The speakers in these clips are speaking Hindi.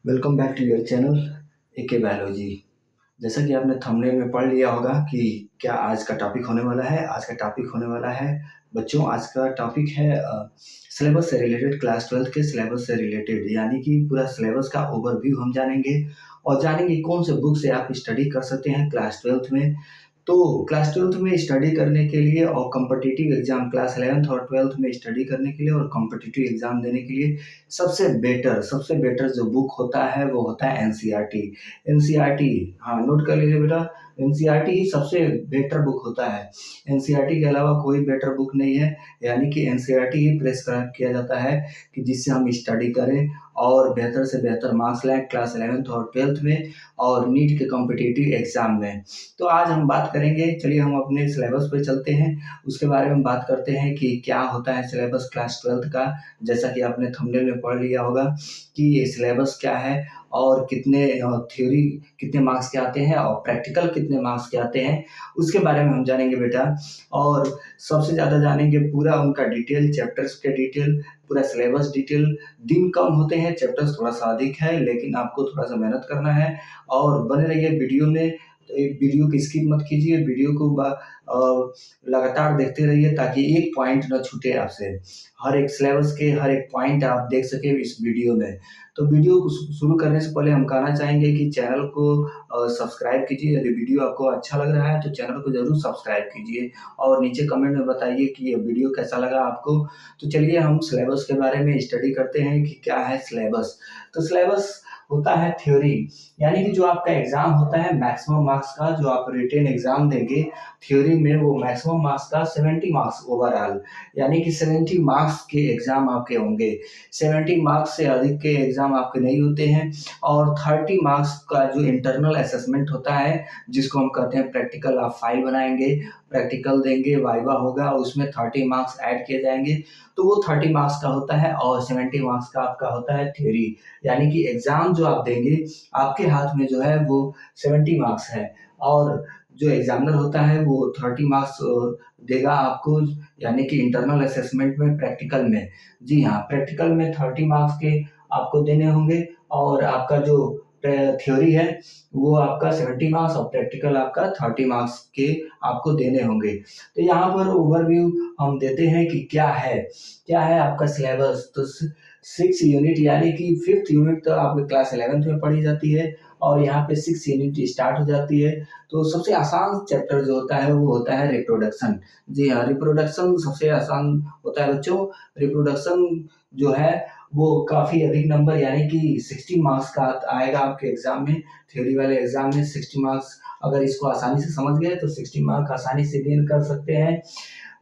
Welcome back to your channel AK biology. जैसा कि आपने थंबनेल में पढ़ लिया होगा कि क्या आज का टॉपिक होने वाला है। आज का टॉपिक होने वाला है बच्चों, आज का टॉपिक है सिलेबस से रिलेटेड, क्लास 12 के सिलेबस से रिलेटेड, यानी कि पूरा सिलेबस का ओवरव्यू हम जानेंगे और जानेंगे कौन से बुक से आप स्टडी कर सकते हैं क्लास 12 में। तो क्लास 12th में स्टडी करने के लिए और कॉम्पिटिटिव एग्जाम क्लास 11th और 12th में स्टडी करने के लिए और कॉम्पिटिटिव एग्जाम देने के लिए सबसे बेटर जो बुक होता है वो होता है एनसीईआरटी। एनसीईआरटी, हाँ नोट कर लीजिए बेटा, एनसीईआरटी ही सबसे बेटर बुक होता है। एनसीईआरटी के अलावा कोई बेटर बुक नहीं है, यानी कि एनसीईआरटी ही प्रेस्क्राइब किया जाता है कि जिससे हम स्टडी करें और बेहतर से बेहतर मार्क्स लाएं क्लास 11th और 12th में और नीट के कॉम्पिटिटिव एग्जाम में। तो आज हम बात करेंगे, चलिए हम अपने सिलेबस पे चलते हैं, उसके बारे में बात करते हैं कि क्या होता है सिलेबस क्लास 12th का। जैसा कि आपने थंबनेल में पढ़ लिया होगा कि ये सिलेबस क्या है और कितने थ्योरी कितने मार्क्स के आते हैं और प्रैक्टिकल कितने मार्क्स के आते हैं, उसके बारे में हम जानेंगे बेटा। और सबसे ज़्यादा जानेंगे पूरा उनका डिटेल, चैप्टर्स के डिटेल, पूरा सिलेबस डिटेल। दिन कम होते हैं, चैप्टर्स थोड़ा सा अधिक है, लेकिन आपको थोड़ा सा मेहनत करना है और बने रहिए वीडियो में। तो एक वीडियो की स्किप मत कीजिए, वीडियो को लगातार देखते रहिए ताकि एक पॉइंट न छूटे आपसे। हर एक सिलेबस के हर एक पॉइंट आप देख सके इस वीडियो में। तो वीडियो को शुरू करने से पहले हम कहना चाहेंगे कि चैनल को सब्सक्राइब कीजिए। यदि वीडियो आपको अच्छा लग रहा है तो चैनल को ज़रूर सब्सक्राइब कीजिए और नीचे कमेंट में बताइए कि ये वीडियो कैसा लगा आपको। तो चलिए हम सिलेबस के बारे में स्टडी करते हैं कि क्या है सिलेबस। तो सिलेबस होता है थ्योरी, यानी कि जो आपका एग्जाम होता है मैक्सिमम मार्क्स का, जो आप रिटेन एग्जाम देंगे थ्योरी में, वो मैक्सिमम मार्क्स का 70 मार्क्स ओवरऑल, यानी कि 70 मार्क्स के एग्जाम आपके होंगे। 70 मार्क्स से अधिक के एग्जाम आपके नहीं होते हैं। और 30 मार्क्स का जो इंटरनल असेसमेंट होता है, जिसको हम कहते हैं प्रैक्टिकल, आप फाइल बनाएंगे, प्रैक्टिकल देंगे, वाइवा होगा, उसमें 30 मार्क्स ऐड किए जाएंगे, तो वो 30 मार्क्स का होता है। और 70 मार्क्स का आपका होता है थ्योरी, यानी कि एग्जाम जो आप देंगे आपके हाथ में जो है वो 70 मार्क्स है और जो एग्जामिनर होता है वो 30 मार्क्स देगा आपको, यानी कि इंटरनल असेसमेंट में, प्रैक्टिकल में। जी हाँ, प्रैक्टिकल में 30 मार्क्स के आपको देने होंगे और आपका जो थ्योरी है वो आपका 70 मार्क्स और प्रैक्टिकल आपका 30 मार्क्स के आपको देने होंगे। तो यहाँ पर ओवरव्यू हम देते हैं कि क्या है आपका सिलेबस। तो 6 यूनिट, यानी कि 5th यूनिट तो आपके क्लास 11th में पढ़ी जाती है और यहाँ पे 6 यूनिट स्टार्ट हो जाती है। तो सबसे आसान चैप्टर जो होता है वो होता है रिप्रोडक्शन। जी हाँ, रिप्रोडक्शन सबसे आसान होता है बच्चों। रिप्रोडक्शन जो है वो काफ़ी अधिक नंबर, यानी कि 60 मार्क्स का आएगा आपके एग्जाम में, थ्योरी वाले एग्जाम में 60 मार्क्स। अगर इसको आसानी से समझ गए तो 60 मार्क्स आसानी से गेन कर सकते हैं।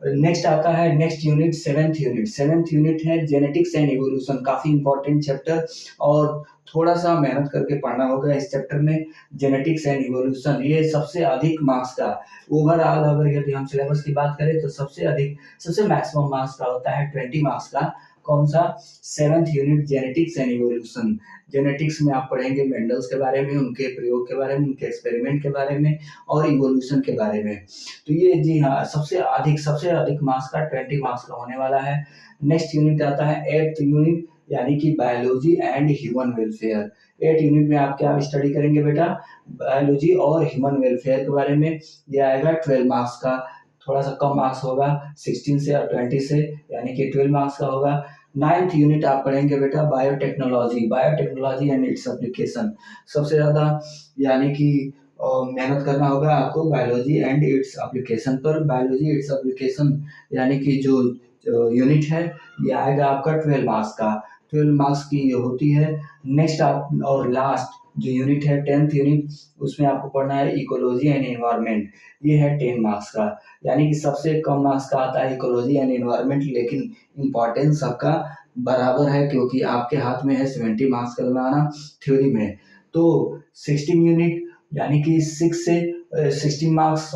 नेक्स्ट आता है नेक्स्ट यूनिट, 7th यूनिट है जेनेटिक्स एंड इवोल्यूशन, काफी इंपॉर्टेंट चैप्टर और थोड़ा सा मेहनत करके पढ़ना होगा इस चैप्टर में। जेनेटिक्स एंड इवोल्यूशन ये सबसे अधिक मार्क्स का, ओवरऑल अगर यदि हम सिलेबस की बात करें तो सबसे अधिक, सबसे मैक्सिमम मार्क्स का होता है 20 मार्क्स का। कौन सा? 7th unit genetics and evolution. Genetics में आप पढ़ेंगे मेंडल्स के बारे में, उनके प्रयोग के बारे में, उनके एक्सपेरिमेंट के बारे में और इवोल्यूशन के बारे में। तो ये जी हाँ, सबसे अधिक मार्क्स का 20 मार्क्स का होने वाला है। नेक्स्ट यूनिट आता है 8th यूनिट, यानी कि biology and human welfare. 8 unit में आप क्या स्टडी करेंगे बेटा? बायोलॉजी और ह्यूमन वेलफेयर के बारे में। ये आएगा 12 मार्क्स का, थोड़ा सा कम मार्क्स होगा 16 से और 20 से, यानी कि 12 मार्क्स का होगा। 9th यूनिट आप पढ़ेंगे बेटा बायोटेक्नोलॉजी एंड इट्स एप्लीकेशन। सबसे ज़्यादा यानी कि मेहनत करना होगा आपको बायोलॉजी एंड इट्स एप्लीकेशन पर। बायोलॉजी इट्स एप्लीकेशन यानी कि जो यूनिट है ये आएगा आपका 12 मार्क्स का। 12 मार्क्स की ये होती है। नेक्स्ट आप और लास्ट जो यूनिट है 10th यूनिट, उसमें आपको पढ़ना है इकोलॉजी एंड एनवायरनमेंट। ये है 10 मार्क्स का, यानी कि सबसे कम मार्क्स का आता है इकोलॉजी एंड एनवायरनमेंट, लेकिन इम्पॉर्टेंस सबका बराबर है क्योंकि आपके हाथ में है 70 मार्क्स का बनाना थ्योरी में। तो 16 यूनिट, यानी कि 16 मार्क्स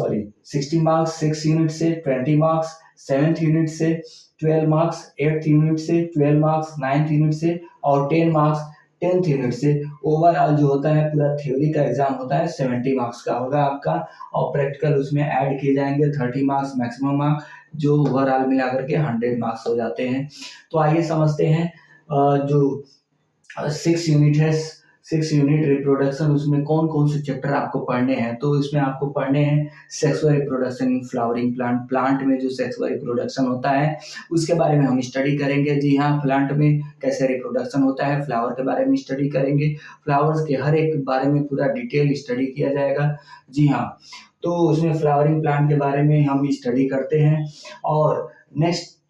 6 यूनिट से 20 मार्क्स, 7th यूनिट से 12 मार्क्स, 8th यूनिट से 12 मार्क्स, 9th यूनिट से और 10 मार्क्स 10th यूनिट से। ओवरऑल जो होता है पूरा थ्योरी का एग्जाम होता है 70 मार्क्स का होगा आपका और प्रैक्टिकल उसमें ऐड किए जाएंगे 30 मार्क्स मैक्सिमम मार्क्स, जो ओवरऑल मिला करके 100 मार्क्स हो जाते हैं। तो आइए समझते हैं जो 6 यूनिट है 6 यूनिट रिप्रोडक्शन, उसमें कौन-कौन से चैप्टर आपको पढ़ने हैं, तो इसमें आपको पढ़ने हैं sexual reproduction in flowering plant. Plant में जो सेक्सुअल रिप्रोडक्शन होता है, उसके बारे में हम स्टडी करेंगे। जी हाँ, प्लांट में कैसे रिप्रोडक्शन होता है, फ्लावर के बारे में स्टडी करेंगे। फ्लावर्स के हर एक बारे में पूरा डिटेल स्टडी किया जाएगा। जी हाँ, तो उसमें फ्लावरिंग प्लांट के बारे में हम स्टडी करते हैं। और नेक्स्ट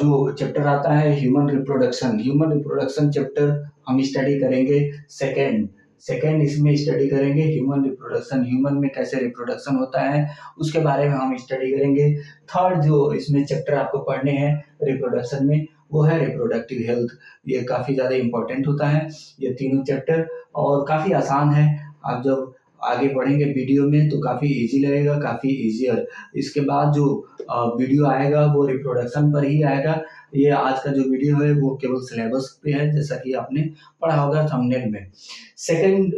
जो चैप्टर आता है human reproduction. Human reproduction chapter हम स्टडी करेंगे। सेकेंड सेकेंड इसमें स्टडी करेंगे ह्यूमन रिप्रोडक्शन, ह्यूमन में कैसे रिप्रोडक्शन होता है उसके बारे में हम स्टडी करेंगे। थर्ड जो इसमें चैप्टर आपको पढ़ने हैं रिप्रोडक्शन में, वो है रिप्रोडक्टिव हेल्थ। ये काफ़ी ज़्यादा इम्पोर्टेंट होता है ये तीनों चैप्टर, और काफ़ी आसान है। आप जब आगे बढ़ेंगे वीडियो में तो काफ़ी इजी लगेगा, काफ़ी ईजियर। इसके बाद जो वीडियो आएगा वो रिप्रोडक्शन पर ही आएगा। ये आज का जो वीडियो है वो केवल सिलेबस पे है, जैसा कि आपने पढ़ा होगा थंबनेल में। सेकंड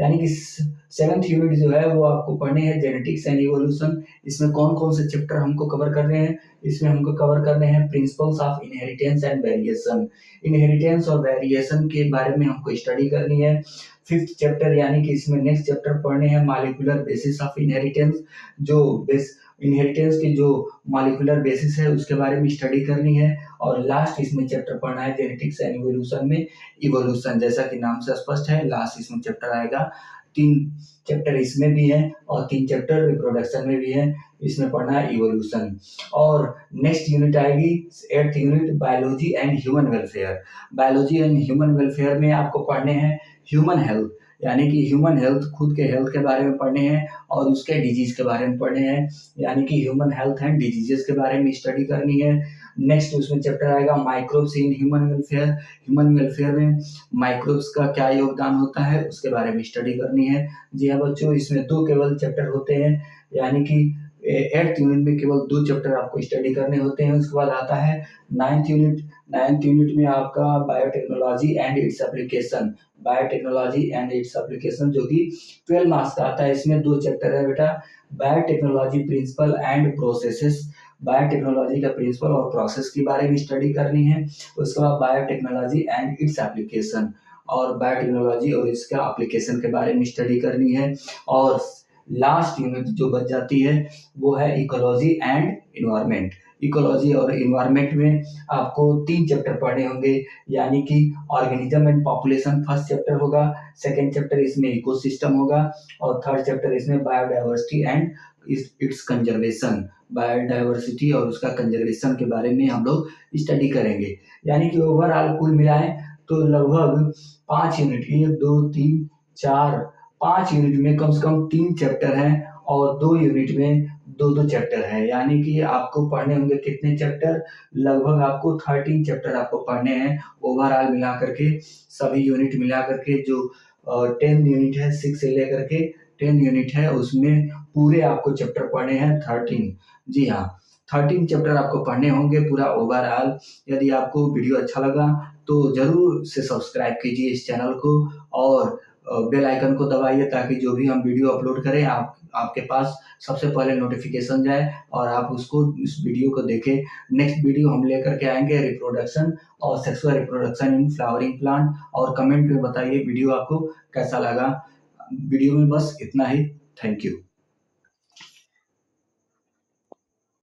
यानी कि सेवंथ यूनिट जो है वो आपको पढ़नी है जेनेटिक्स एंड इवोल्यूशन। इसमें कौन-कौन से चैप्टर हमको कवर करने हैं? इसमें हमको कवर करने हैं principles of inheritance and variation. Inheritance और वेरिएशन के बारे में हमको स्टडी करनी है। फिफ्थ चैप्टर यानी कि इसमें नेक्स्ट चैप्टर पढ़ने हैं मॉलिक्यूलर बेसिस ऑफ इनहेरिटेंस। जो बेस इनहेरिटेंस की जो मॉलिक्यूलर बेसिस है उसके बारे में स्टडी करनी है। और लास्ट इसमें चैप्टर पढ़ना है जेनेटिक्स एंड इवोल्यूशन में इवोल्यूशन, जैसा कि नाम से स्पष्ट है लास्ट इसमें चैप्टर आएगा। 3 चैप्टर इसमें भी हैं और 3 चैप्टर रिप्रोडक्शन में भी हैं। इसमें पढ़ना है इवोल्यूशन। और नेक्स्ट यूनिट आएगी 8th unit biology and human welfare. Biology and human welfare में आपको पढ़ने हैं ह्यूमन हेल्थ, यानी कि ह्यूमन हेल्थ, खुद के हेल्थ के बारे में पढ़ने हैं और उसके डिजीज के बारे में पढ़ने हैं, यानी कि ह्यूमन हेल्थ एंड डिजीजेस के बारे में स्टडी करनी है। नेक्स्ट उसमें चैप्टर आएगा microbes in human welfare. Human welfare में माइक्रोब्स का क्या योगदान होता है उसके बारे में स्टडी करनी है। जी हाँ बच्चों, इसमें 2 केवल चैप्टर होते हैं, यानी कि 8th यूनिट में केवल 2 चैप्टर आपको स्टडी करने होते हैं। उसके बाद आता है 9th यूनिट। 9th यूनिट में आपका biotechnology and its application, biotechnology and its application जो कि 12 मार्क्स का आता है। इसमें 2 चैप्टर है बेटा, biotechnology principle and processes. Biotechnology का प्रिंसिपल और प्रोसेस के बारे में स्टडी करनी है। उसके बाद बायोटेक्नोलॉजी एंड इट्स एप्लीकेशन, और बायोटेक्नोलॉजी और इसका एप्लीकेशन के बारे में स्टडी करनी है। और लास्ट यूनिट जो बच जाती है वो है इकोलॉजी एंड इन्वायरमेंट। इकोलॉजी और इन्वायरमेंट में आपको 3 चैप्टर पढ़ने होंगे, यानी कि organism and population first chapter होगा, सेकंड चैप्टर इसमें इकोसिस्टम होगा, और थर्ड चैप्टर इसमें biodiversity and it's conservation. Biodiversity और उसका कंजर्वेशन के बारे में हम लोग स्टडी करेंगे। यानी कि ओवरऑल कुल मिलाएं तो लगभग 5 यूनिट, 1 2 3 4 5 यूनिट में कम से कम 3 चैप्टर हैं और 2 यूनिट में 2-2 चैप्टर हैं। यानी कि आपको पढ़ने होंगे कितने चैप्टर? लगभग आपको 13 चैप्टर आपको पढ़ने हैं ओवरऑल मिला करके, सभी यूनिट मिला करके। जो 10 यूनिट है 6 से लेकर के 10 यूनिट है, उसमें पूरे आपको चैप्टर पढ़ने हैं 13। जी हाँ, 13 चैप्टर आपको पढ़ने होंगे पूरा ओवरऑल। यदि आपको वीडियो अच्छा लगा तो ज़रूर से सब्सक्राइब कीजिए इस चैनल को, और बेल आइकन को दबाइए ताकि जो भी हम वीडियो अपलोड करें आपके पास सबसे पहले नोटिफिकेशन जाए और आप उसको इस वीडियो को देखें। नेक्स्ट वीडियो हम लेकर के आएंगे रिप्रोडक्शन और sexual reproduction in flowering plant, और कमेंट में बताइए वीडियो आपको कैसा लगा। वीडियो में बस इतना ही। Thank you.